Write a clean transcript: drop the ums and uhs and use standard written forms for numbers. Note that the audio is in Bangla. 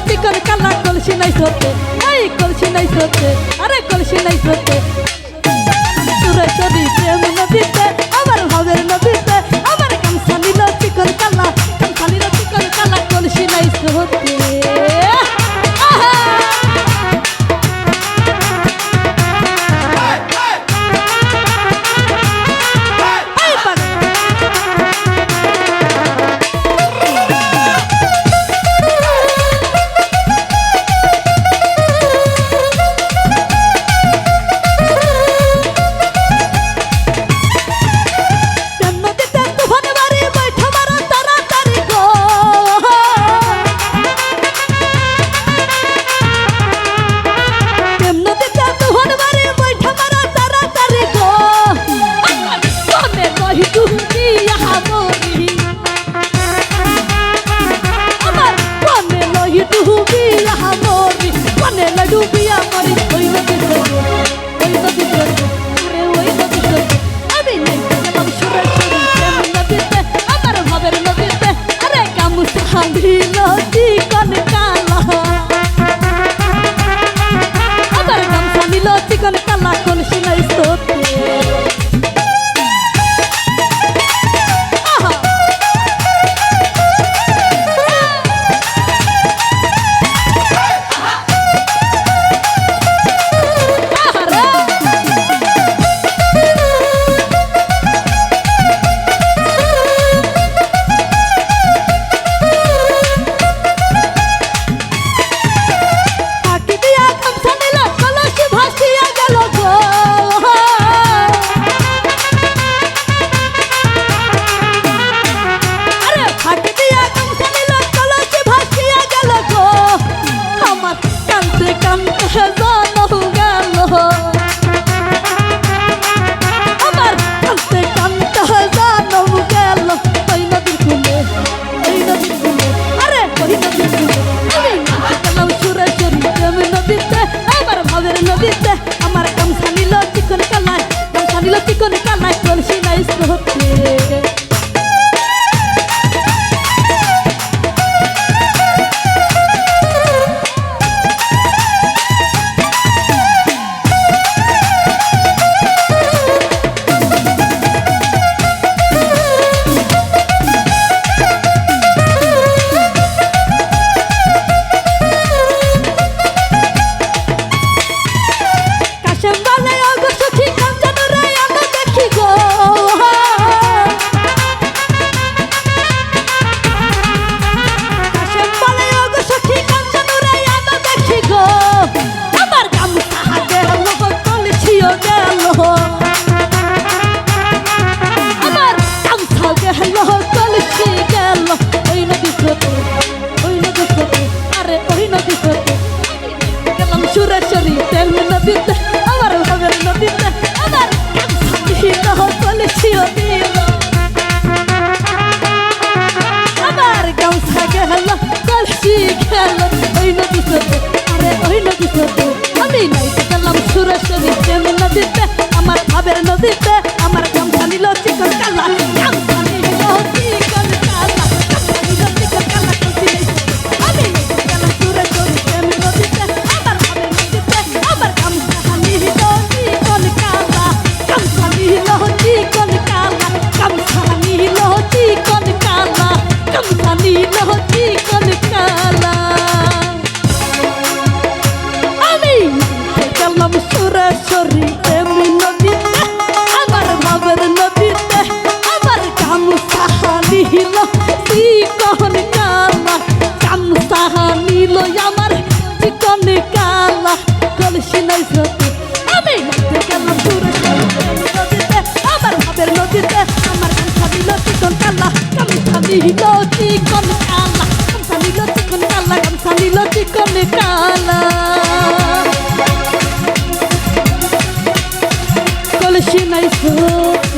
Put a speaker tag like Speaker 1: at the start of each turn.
Speaker 1: চিকন কালা কলসি নাই সতে, এই কলসি নাই সতে, আরে কলসি নাই সতে। সুরেশ্বরী প্রেম নদীতে আমার ভাবের নদীতে আমার গামছা নিল চিকন কালা, গামছা নিল চিকন কালা কলসি নাই সতে। চিকন কালা কলসি নাই সতে। নদীতে আমার গামছা নিল চিকন কালায়, গামছা নিল চিকন কালায় কলসি নাই সতে। সুরেশ্বরী প্রেম নদীতে আমার ভাবের নদীতে আমার গামছা নিল কলসিও দিল, আমার গামছা গেল কলসি গেল ওই নদী সতে, আরে ওই নদী সতে। আমি নাইতে গেলাম সুরেশ্বরী প্রেম নদীতে আমার ভাবের নদীতে আমার গামছা নিল চিকন কালা, গামছা নিল চিকন কালা, গামছা নিল চিকন কালা কলসি নাই সতে। আমি নাইতে গেলাম সুরেশ্বরী প্রেম নদীতে আমার ভাবের নদীতে আমার গামছা নিল চিকন কালা, গামছা নিল চিকন কালা, গামছা নিল চিকন কালা, গামছা নিল চিকন কালা। আমি গেলাম সুরেশ্বরী প্রেম নদীতে আমার ভাবের নদীতে আমার গামছা নিল চিকন কালা, গামছা নিল আমার চিকন কালা কলসি নাই সতে। আমি গেলাম সুরেশ্বরী প্রেম নদীতে আমার ভাবের নদীতে আমার গামছা নিল চিকন কালা, গামছা নিল চিকন কালা, গামছা নিল চিকন কালা, গামছা নিল চিকন কালা কলসি নাই সতে।